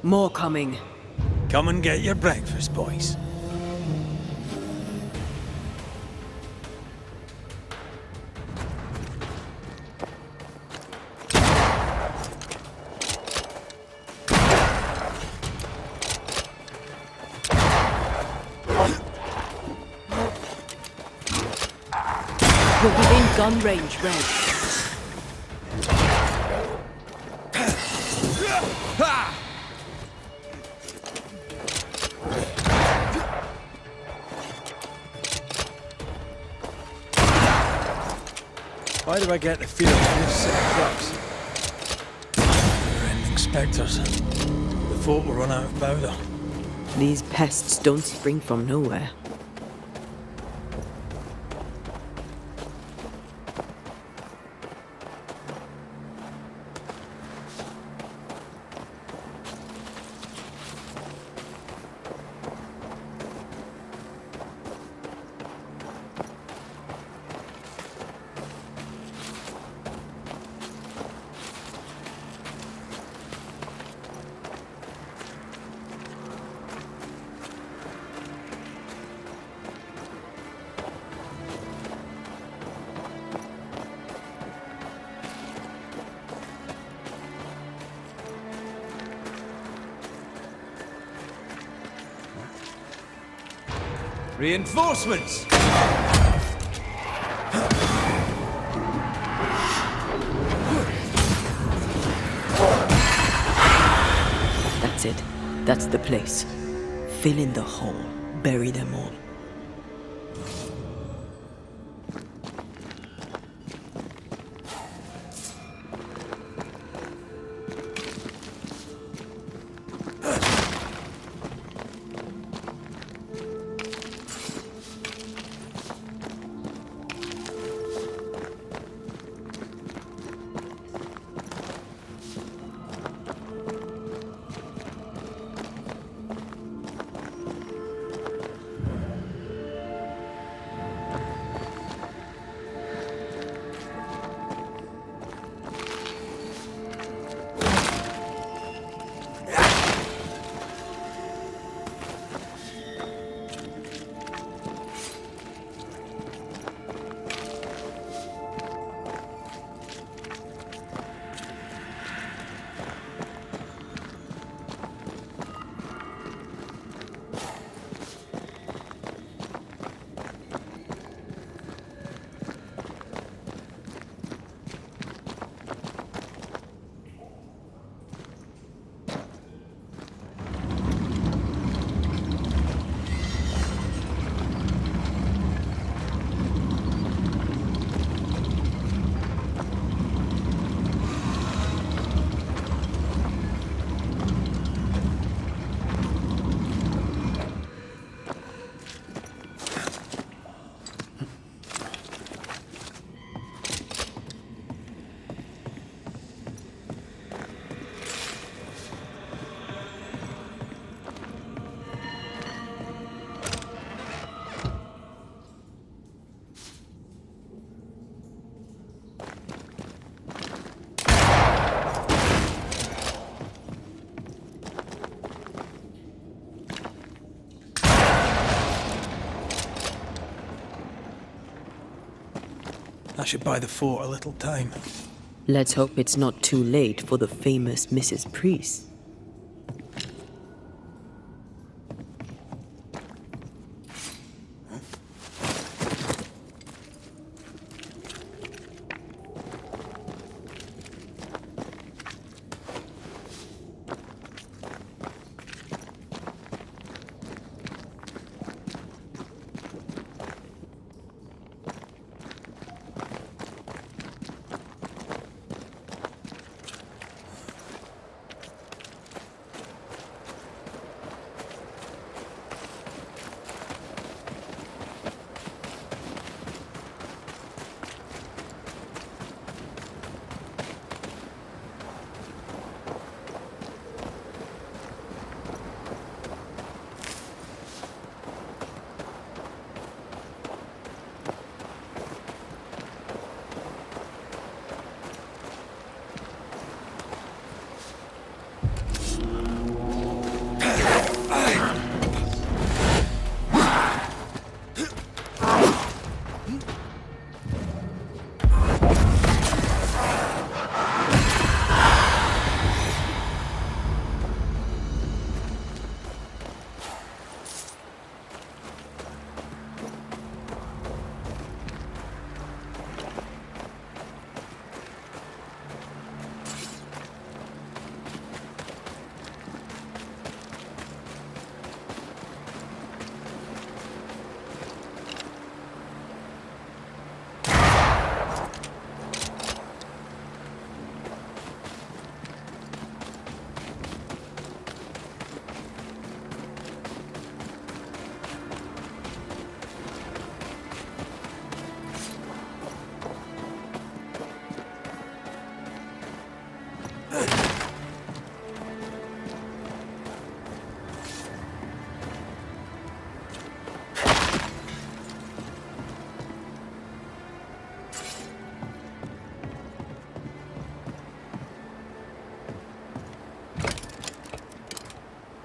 More coming. Come and get your breakfast, boys. We're within gun range, Red. Why do I get the feeling this set of traps? Never-ending spectres. The fort will run out of powder. These pests don't spring from nowhere. Reinforcements! That's it. That's the place. Fill in the hole. Bury them all. That should buy the fort a little time. Let's hope it's not too late for the famous Mrs. Priest.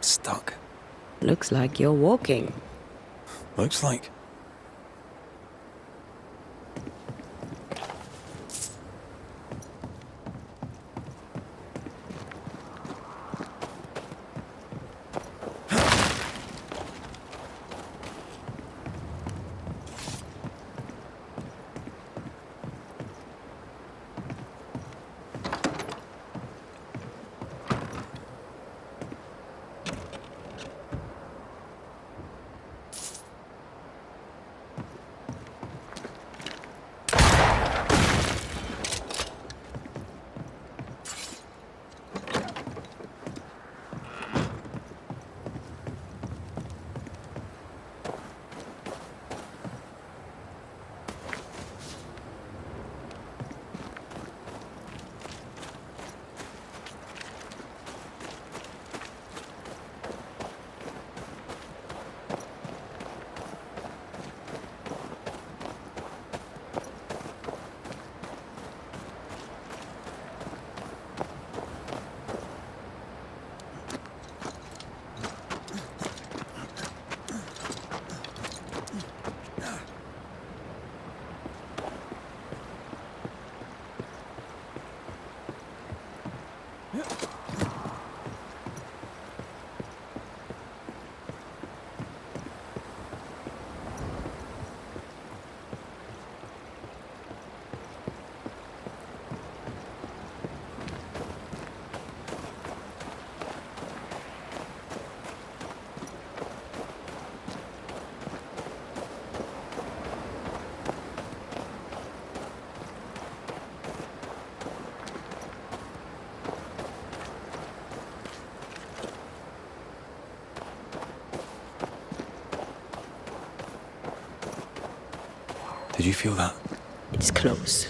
Stuck. Looks like you're walking. Looks like. Did you feel that? It's close.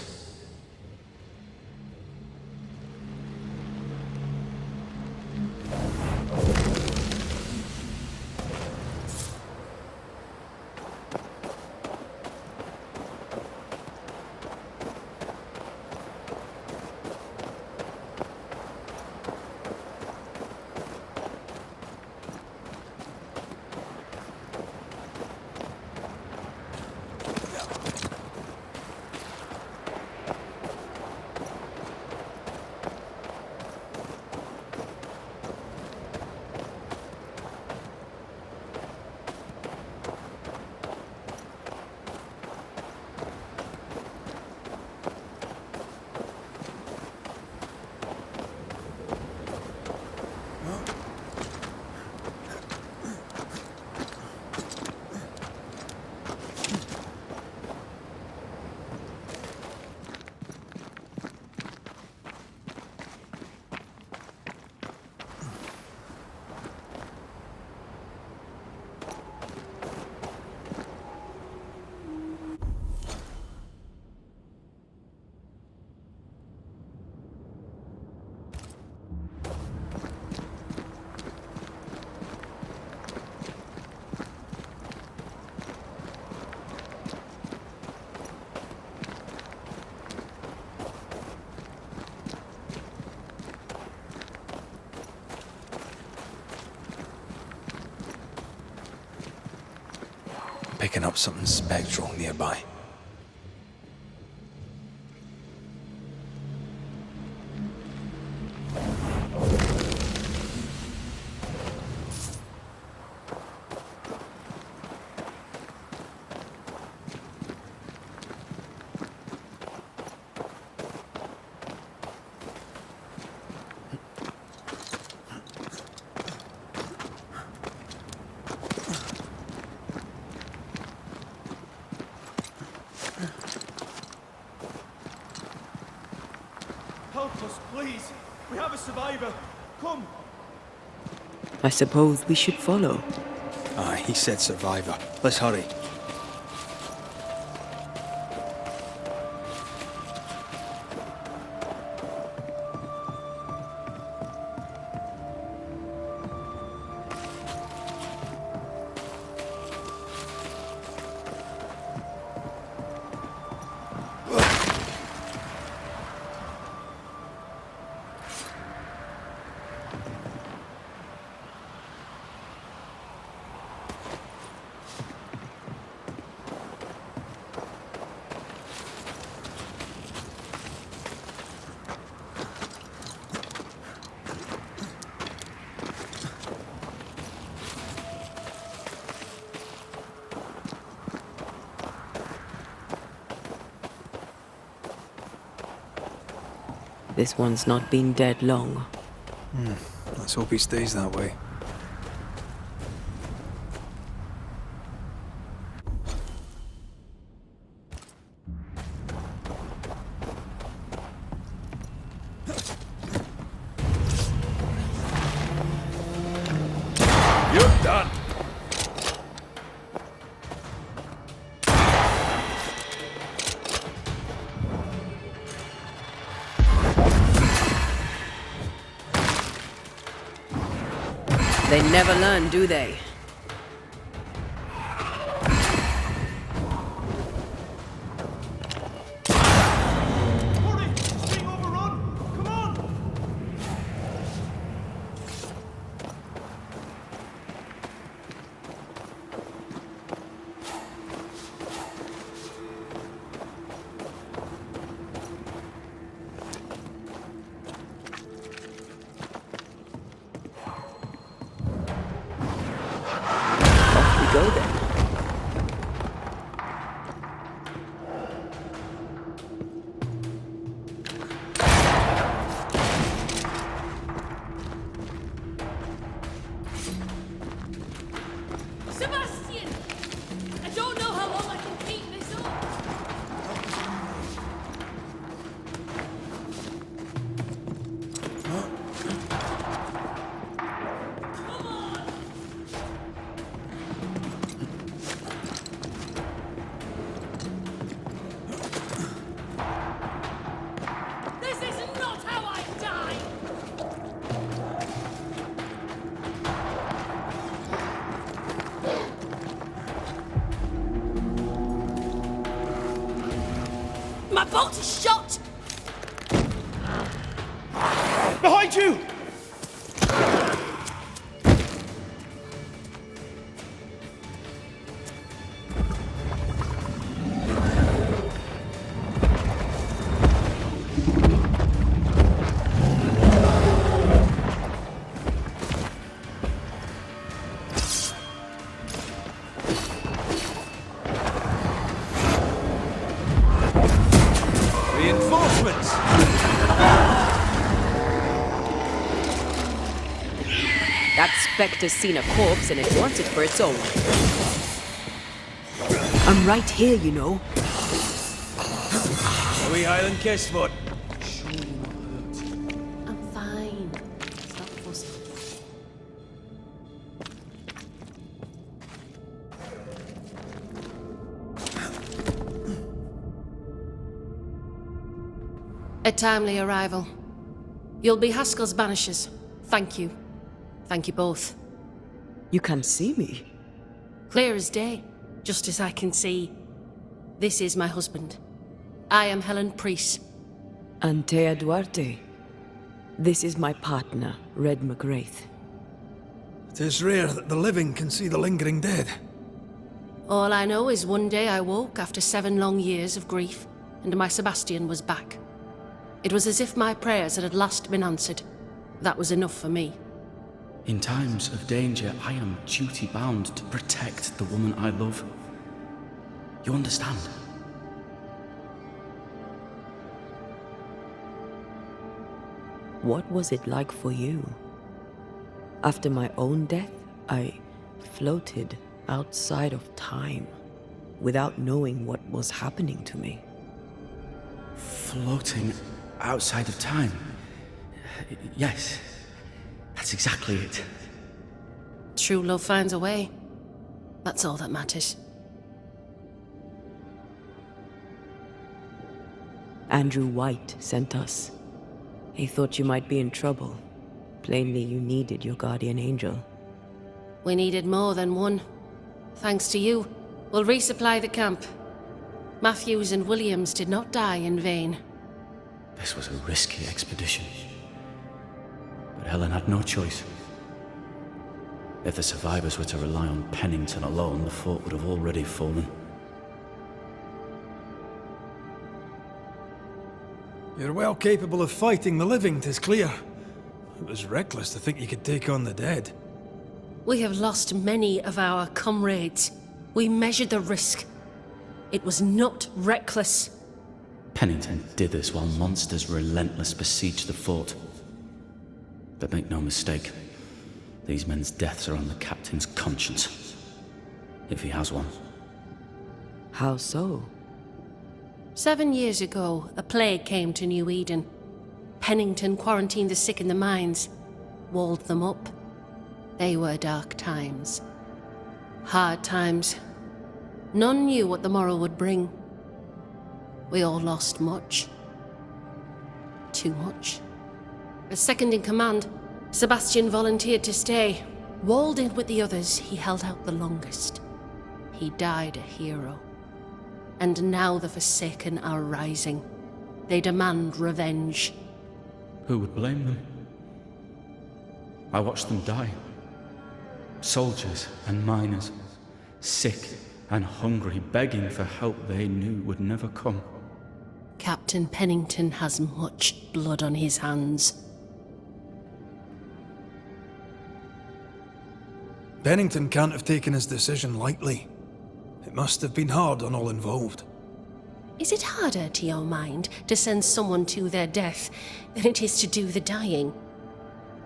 Picking up something spectral nearby. Help us, please. We have a survivor. Come. I suppose we should follow. Aye, he said survivor. Let's hurry. This one's not been dead long. Let's hope he stays that way. You're done. They never learn, do they? Hurry! It's being overrun! Come on! Go then. Sebastian! I don't know how long I can keep this up. Come on! This is not how I die! My bolt is shot! Behind you! Reinforcements! That specter's seen a corpse and it wants it for its own. I'm right here, you know. A wee Highland kiss, foot. I'm fine. Stop fussing. A timely arrival. You'll be Haskell's banishers. Thank you. Thank you both. You can see me. Clear as day, just as I can see. This is my husband. I am Helen Priest. Antea Duarte. This is my partner, Red McGrath. It is rare that the living can see the lingering dead. All I know is one day I woke after 7 long years of grief, and my Sebastian was back. It was as if my prayers had at last been answered. That was enough for me. In times of danger, I am duty-bound to protect the woman I love. You understand? What was it like for you? After my own death, I floated outside of time, without knowing what was happening to me. Floating outside of time? Yes, that's exactly it. True love finds a way. That's all that matters. Andrew White sent us. He thought you might be in trouble. Plainly, you needed your guardian angel. We needed more than one. Thanks to you, we'll resupply the camp. Matthews and Williams did not die in vain. This was a risky expedition. But Helen had no choice. If the survivors were to rely on Pennington alone, the fort would have already fallen. You're well capable of fighting the living, 'tis clear. It was reckless to think you could take on the dead. We have lost many of our comrades. We measured the risk. It was not reckless. Pennington did this while monsters relentless besieged the fort. But make no mistake, these men's deaths are on the captain's conscience. If he has one. How so? 7 years ago, a plague came to New Eden. Pennington quarantined the sick in the mines, walled them up. They were dark times. Hard times. None knew what the morrow would bring. We all lost much. Too much. As second in command, Sebastian volunteered to stay. Walled in with the others, he held out the longest. He died a hero. And now the Forsaken are rising. They demand revenge. Who would blame them? I watched them die. Soldiers and miners, sick and hungry, begging for help they knew would never come. Captain Pennington has much blood on his hands. Pennington can't have taken his decision lightly. It must have been hard on all involved. Is it harder, to your mind, to send someone to their death than it is to do the dying?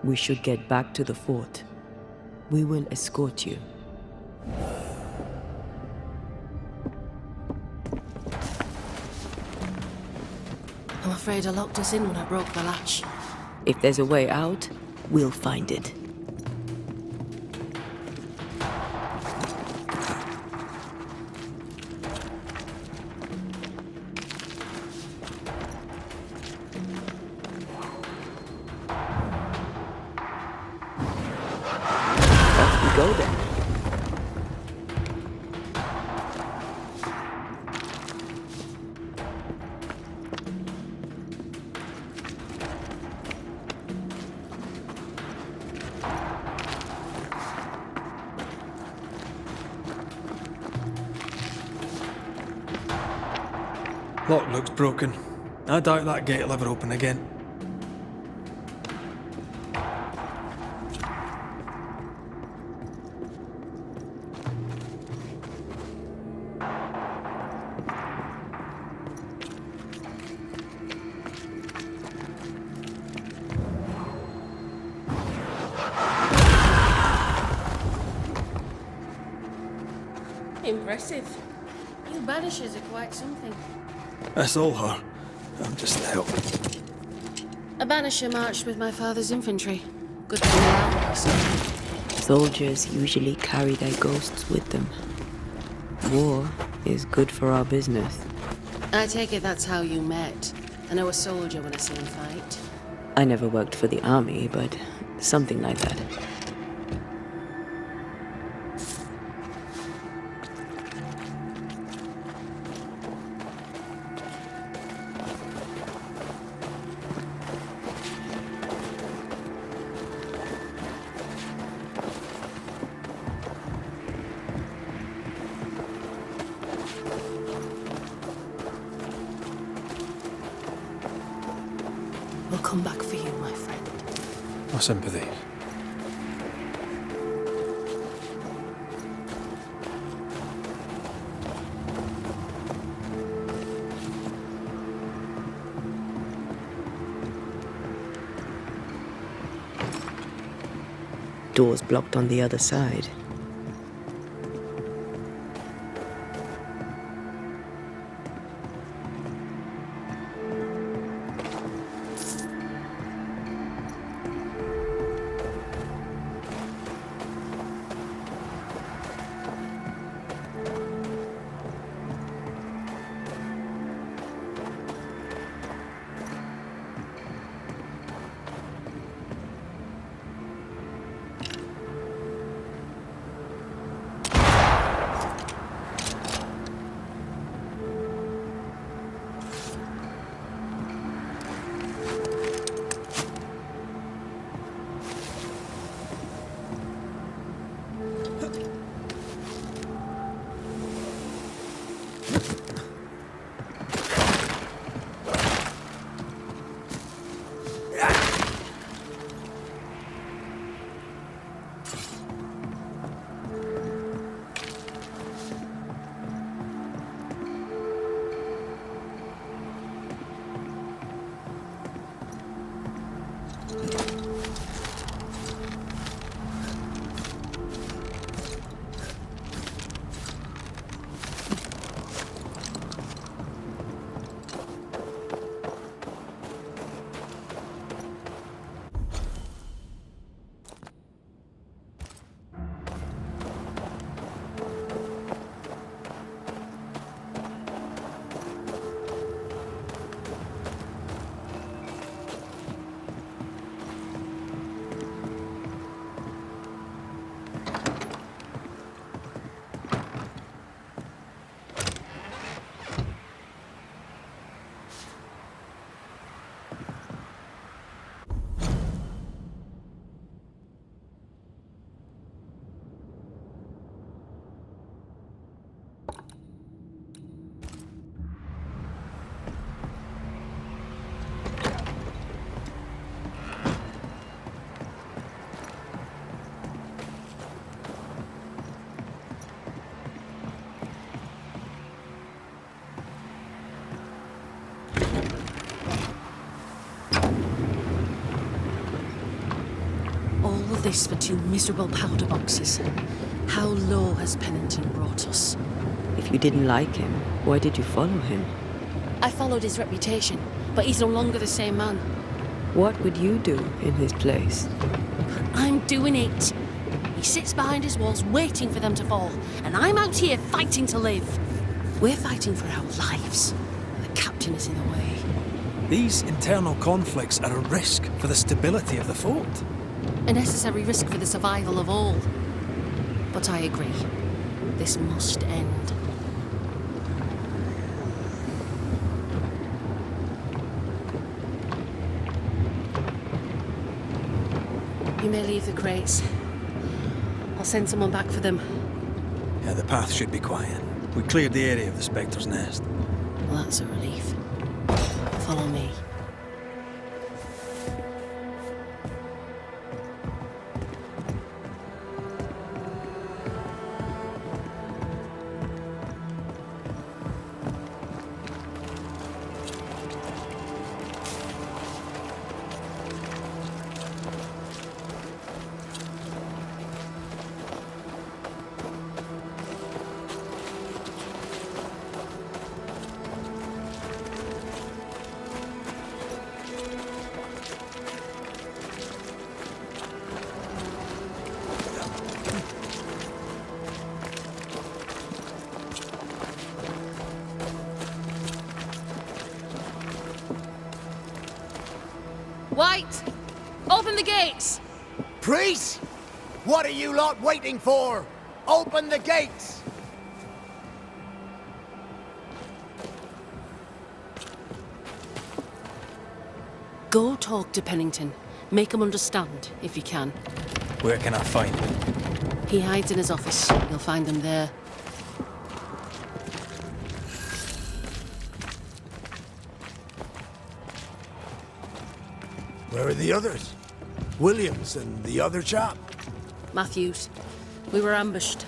We should get back to the fort. We will escort you. I'm afraid I locked us in when I broke the latch. If there's a way out, we'll find it. Off we go then. Lock looks broken. I doubt that gate will ever open again. Impressive. You banishers are quite something. That's all her. I'm just the help. A banisher marched with my father's infantry. Good for morale, so. Soldiers usually carry their ghosts with them. War is good for our business. I take it that's how you met. I know a soldier when I see him fight. I never worked for the army, but something like that. We'll come back for you, my friend. My sympathies. Doors blocked on the other side. This for 2 miserable powder boxes. How low has Pennington brought us? If you didn't like him, why did you follow him? I followed his reputation, but he's no longer the same man. What would you do in his place? I'm doing it. He sits behind his walls waiting for them to fall, and I'm out here fighting to live. We're fighting for our lives. The captain is in the way. These internal conflicts are a risk for the stability of the fort. A necessary risk for the survival of all. But I agree. This must end. You may leave the crates. I'll send someone back for them. Yeah, the path should be quiet. We cleared the area of the Spectre's nest. Well, that's a relief. Follow me. White! Open the gates! Priest! What are you lot waiting for? Open the gates! Go talk to Pennington. Make him understand, if you can. Where can I find him? He hides in his office. You'll find him there. Where are the others? Williams and the other chap? Matthews. We were ambushed.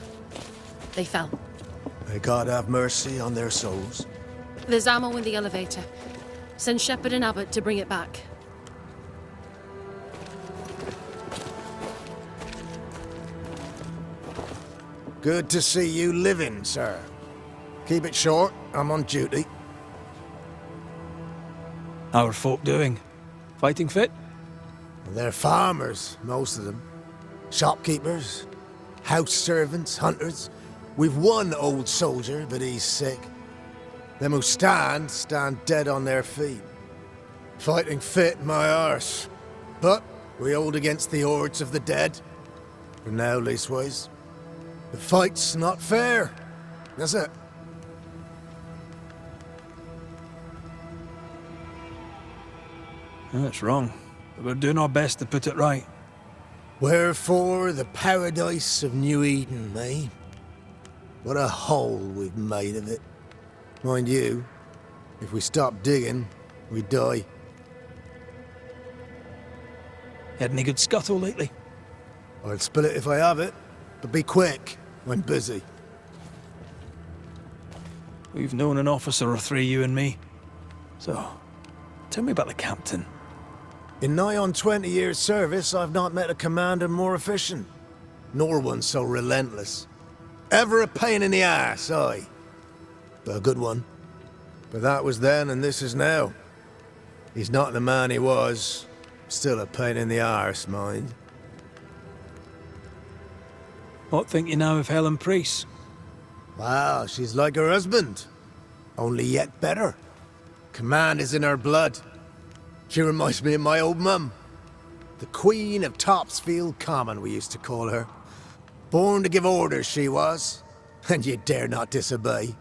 They fell. May God have mercy on their souls. There's ammo in the elevator. Send Shepard and Abbott to bring it back. Good to see you living, sir. Keep it short, I'm on duty. How are folk doing? Fighting fit? They're farmers, most of them. Shopkeepers, house servants, hunters. We've one old soldier, but he's sick. Them who stand dead on their feet. Fighting fit, my arse. But we hold against the hordes of the dead. For now, leastways. The fight's not fair. That's it. That's wrong, but we're doing our best to put it right. Wherefore the paradise of New Eden, eh? What a hole we've made of it. Mind you, if we stop digging, we die. Had any good scuttle lately? I'll spill it if I have it, but be quick, I'm busy. We've known an officer or three, you and me. So, tell me about the captain. In nigh on 20 years' service, I've not met a commander more efficient, nor one so relentless. Ever a pain in the ass, aye. But a good one. But that was then and this is now. He's not the man he was. Still a pain in the arse, mind. What think you now of Helen Priest? Well, she's like her husband. Only yet better. Command is in her blood. She reminds me of my old mum. The Queen of Topsfield Common, we used to call her. Born to give orders, she was. And you dare not disobey.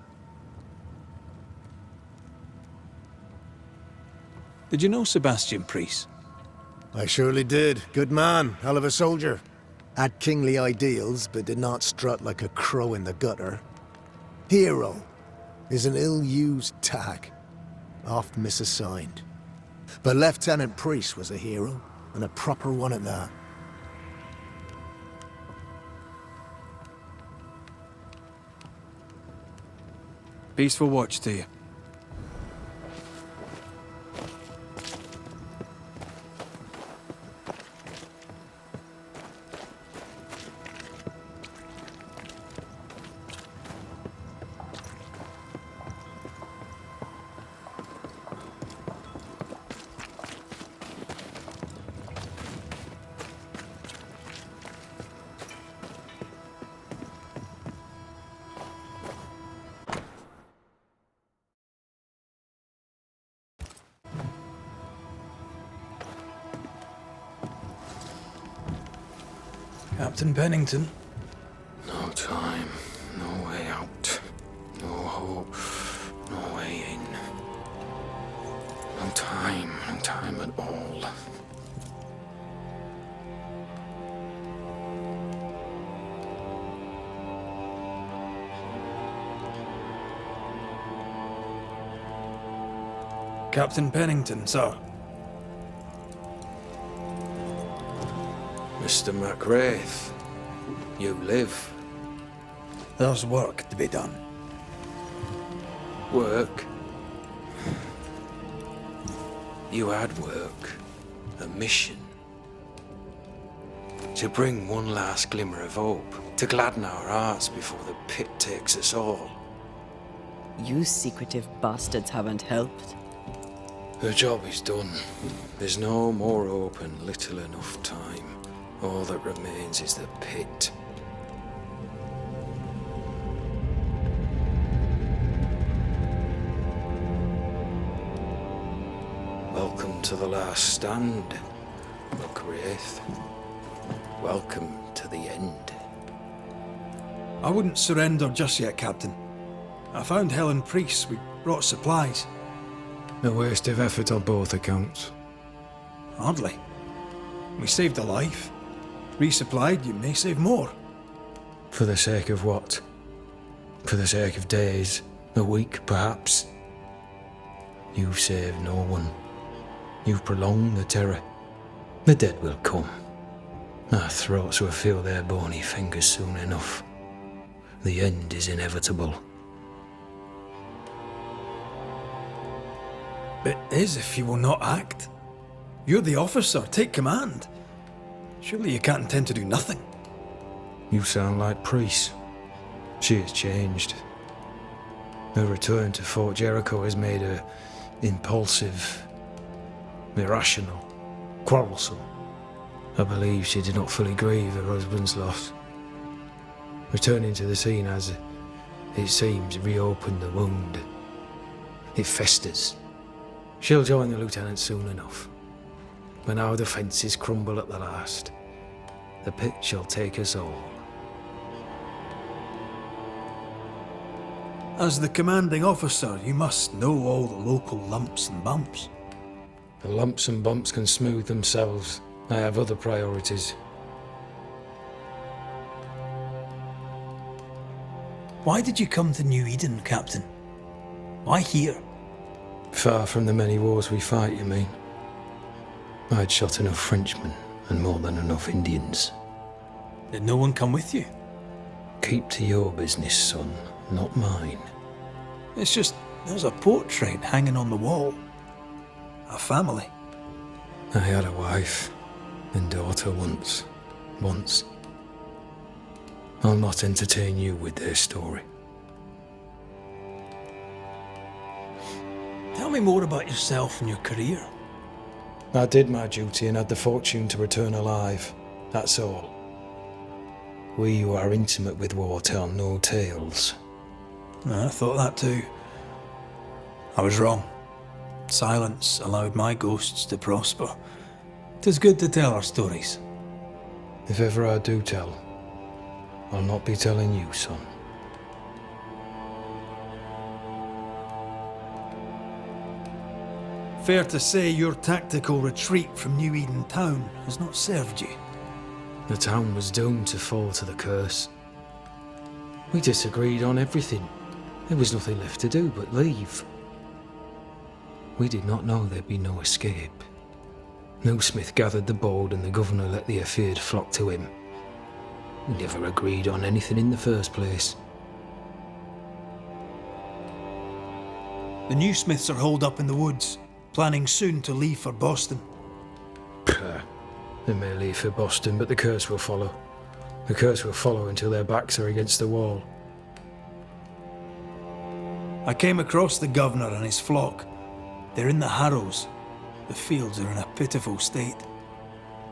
Did you know Sebastian Priest? I surely did. Good man, hell of a soldier. Had kingly ideals, but did not strut like a crow in the gutter. Hero is an ill-used tag, oft misassigned. But Lieutenant Priest was a hero, and a proper one at that. Peaceful watch to you. Captain Pennington. No time, no way out, no hope, no way in. No time at all. Captain Pennington, sir. Mr. MacWraith, you live. There's work to be done. Work? You had work. A mission. To bring one last glimmer of hope. To gladden our hearts before the pit takes us all. You secretive bastards haven't helped. The job is done. There's no more hope and little enough time. All that remains is the pit. Welcome to the last stand, MacWraith. Welcome to the end. I wouldn't surrender just yet, Captain. I found Helen Priest. We brought supplies. A waste of effort on both accounts. Hardly. We saved a life. Resupplied, you may save more. For the sake of what? For the sake of days, a week perhaps? You've saved no one. You've prolonged the terror. The dead will come. Our throats will feel their bony fingers soon enough. The end is inevitable. It is if you will not act. You're the officer, take command. Surely you can't intend to do nothing. You sound like Priest. She has changed. Her return to Fort Jericho has made her impulsive, irrational, quarrelsome. I believe she did not fully grieve her husband's loss. Returning to the scene has, it seems, reopened the wound. It festers. She'll join the lieutenant soon enough. When our defences crumble at the last, the pit shall take us all. As the commanding officer, you must know all the local lumps and bumps. The lumps and bumps can smooth themselves. I have other priorities. Why did you come to New Eden, Captain? Why here? Far from the many wars we fight, you mean? I'd shot enough Frenchmen and more than enough Indians. Did no one come with you? Keep to your business, son, not mine. It's just, there's a portrait hanging on the wall. A family. I had a wife and daughter once. I'll not entertain you with their story. Tell me more about yourself and your career. I did my duty and had the fortune to return alive. That's all. We who are intimate with war tell no tales. I thought that too. I was wrong. Silence allowed my ghosts to prosper. 'Tis good to tell our stories. If ever I do tell, I'll not be telling you, son. Fair to say your tactical retreat from New Eden town has not served you. The town was doomed to fall to the curse. We disagreed on everything. There was nothing left to do but leave. We did not know there'd be no escape. No Smith gathered the bold and the governor let the affair flock to him. We never agreed on anything in the first place. The new Smiths are holed up in the woods, planning soon to leave for Boston. They may leave for Boston, but the curse will follow. The curse will follow until their backs are against the wall. I came across the governor and his flock. They're in the harrows. The fields are in a pitiful state.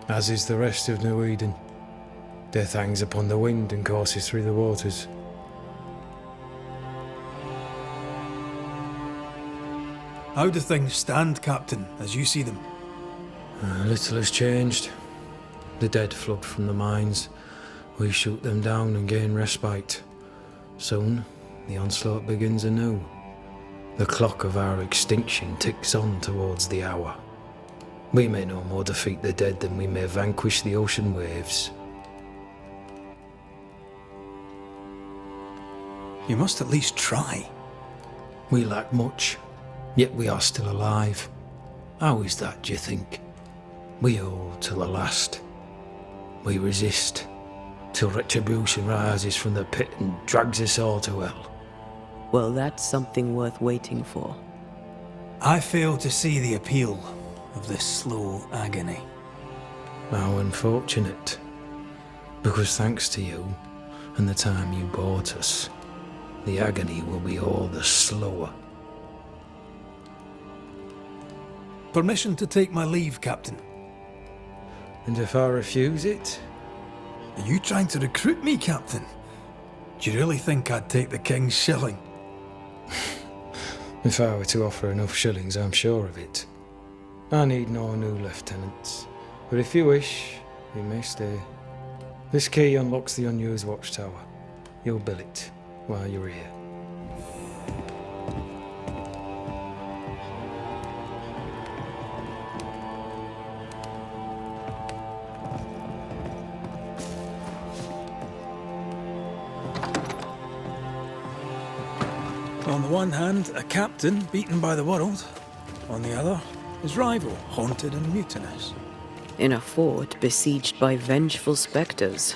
As is the rest of New Eden. Death hangs upon the wind and courses through the waters. How do things stand, Captain, as you see them? Little has changed. The dead flood from the mines. We shoot them down and gain respite. Soon, the onslaught begins anew. The clock of our extinction ticks on towards the hour. We may no more defeat the dead than we may vanquish the ocean waves. You must at least try. We lack much, yet we are still alive. How is that, do you think? We hold till the last. We resist, till retribution rises from the pit and drags us all to hell. Well, that's something worth waiting for. I fail to see the appeal of this slow agony. How unfortunate. Because thanks to you, and the time you bought us, the agony will be all the slower. Permission to take my leave, Captain. And if I refuse it? Are you trying to recruit me, Captain? Do you really think I'd take the King's shilling? If I were to offer enough shillings, I'm sure of it. I need no new lieutenants. But if you wish, you may stay. This key unlocks the unused watchtower. You'll bill it while you're here. On the one hand, a captain beaten by the world. On the other, his rival, haunted and mutinous. In a fort besieged by vengeful specters.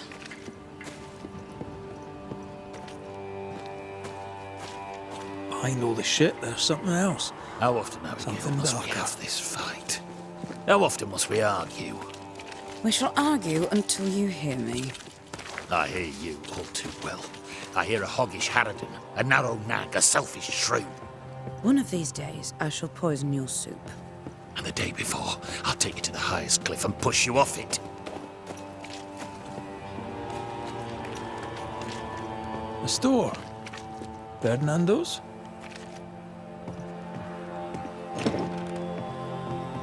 Behind all the shit, there's something else. How often must we have this fight? How often must we argue? We shall argue until you hear me. I hear you all too well. I hear a hoggish harridan, a narrow nag, a selfish shrew. One of these days, I shall poison your soup. And the day before, I'll take you to the highest cliff and push you off it. A store. Ferdinando's?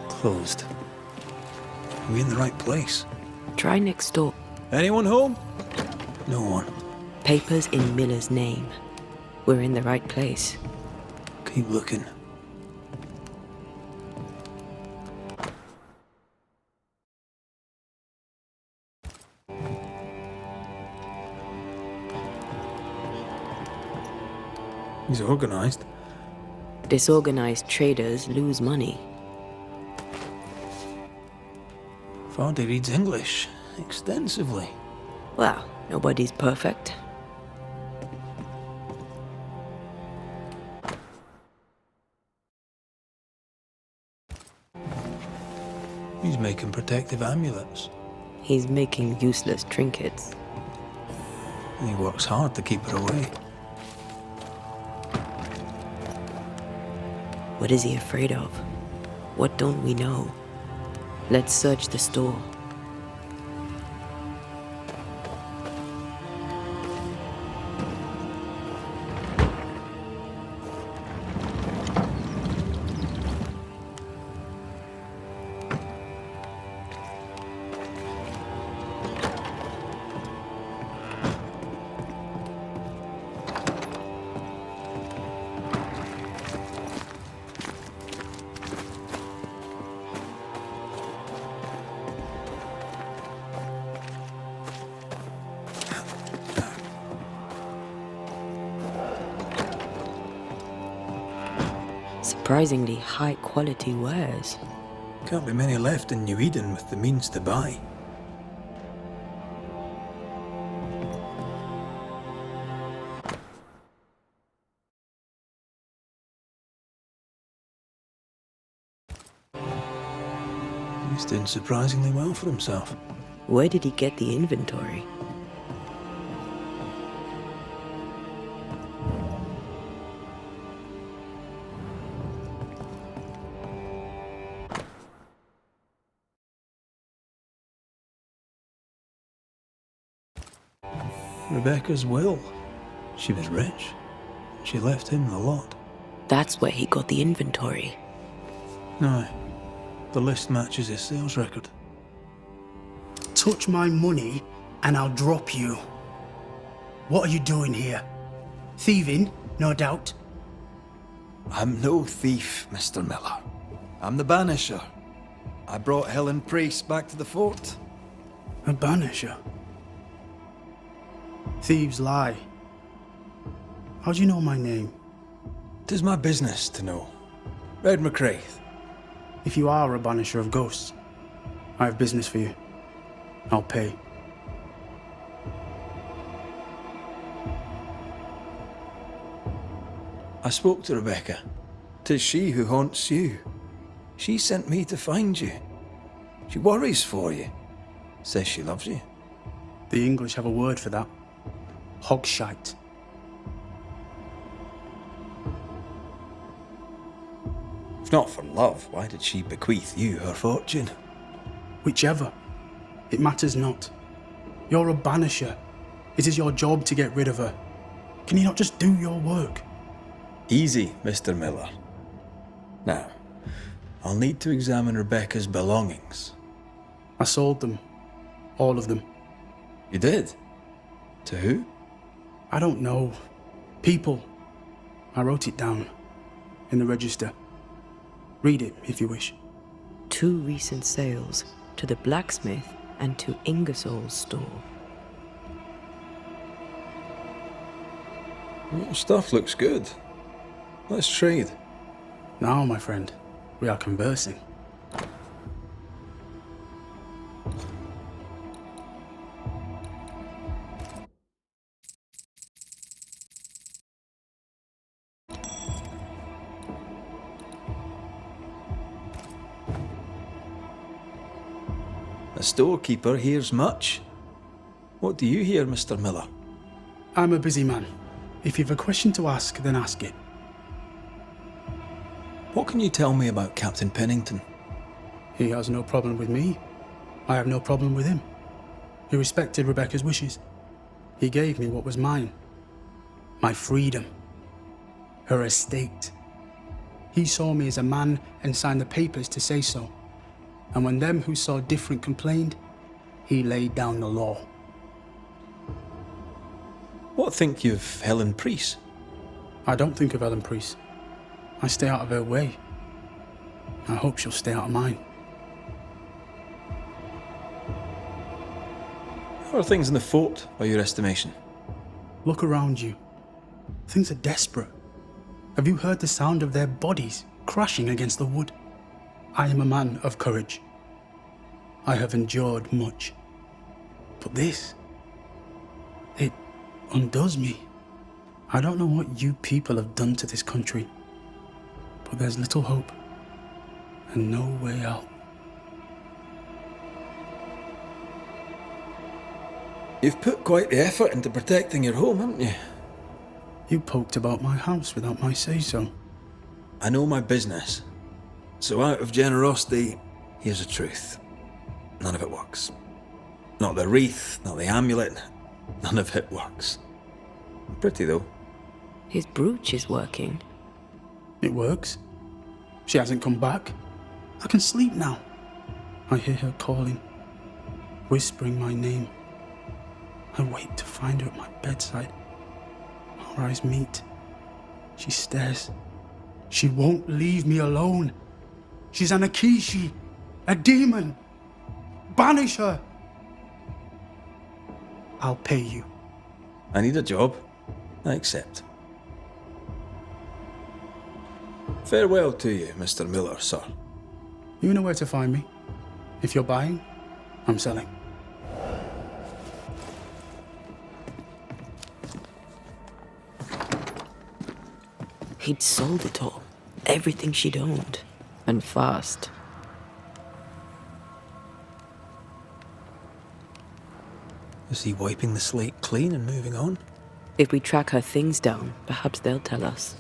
Closed. Are we in the right place? Try next door. Anyone home? No one. Papers in Miller's name. We're in the right place. Keep looking. He's organized. Disorganized traders lose money. Vardy reads English extensively. Well, nobody's perfect. He's making protective amulets. He's making useless trinkets. He works hard to keep her away. What is he afraid of? What don't we know? Let's search the store. Surprisingly high-quality wares. Can't be many left in New Eden with the means to buy. He's doing surprisingly well for himself. Where did he get the inventory? Rebecca's will. She was rich. She left him the lot. That's where he got the inventory. No, the list matches his sales record. Touch my money and I'll drop you. What are you doing here? Thieving, no doubt. I'm no thief, Mr. Miller. I'm the banisher. I brought Helen Priest back to the fort. A banisher? Thieves lie. How do you know my name? 'Tis my business to know. Red McCraith. If you are a banisher of ghosts, I have business for you. I'll pay. I spoke to Rebecca. 'Tis she who haunts you. She sent me to find you. She worries for you. Says she loves you. The English have a word for that. Hogshite. If not for love, why did she bequeath you her fortune? Whichever. It matters not. You're a banisher. It is your job to get rid of her. Can you not just do your work? Easy, Mr. Miller. Now, I'll need to examine Rebecca's belongings. I sold them. All of them. You did? To who? I don't know. People. I wrote it down. In the register. Read it, if you wish. 2 recent sales to the blacksmith and to Ingersoll's store. Well, stuff looks good. Let's trade. Now, my friend, we are conversing. The storekeeper hears much. What do you hear, Mr. Miller? I'm a busy man. If you've a question to ask, then ask it. What can you tell me about Captain Pennington? He has no problem with me. I have no problem with him. He respected Rebecca's wishes. He gave me what was mine. My freedom. Her estate. He saw me as a man and signed the papers to say so. And when them who saw different complained, he laid down the law. What think you of Helen Priest? I don't think of Helen Priest. I stay out of her way. I hope she'll stay out of mine. How are things in the fort, by your estimation? Look around you. Things are desperate. Have you heard the sound of their bodies crashing against the wood? I am a man of courage. I have endured much. But this, it undoes me. I don't know what you people have done to this country, but there's little hope and no way out. You've put quite the effort into protecting your home, haven't you? You poked about my house without my say-so. I know my business. So out of generosity, here's the truth. None of it works. Not the wreath, not the amulet. None of it works. Pretty though. His brooch is working. It works. She hasn't come back. I can sleep now. I hear her calling, whispering my name. I wait to find her at my bedside. Our eyes meet. She stares. She won't leave me alone. She's an Akishi, a demon. Banish her. I'll pay you. I need a job. I accept. Farewell to you, Mr. Miller, sir. You know where to find me. If you're buying, I'm selling. He'd sold it all. Everything she'd owned. And fast. Is he wiping the slate clean and moving on? If we track her things down, perhaps they'll tell us.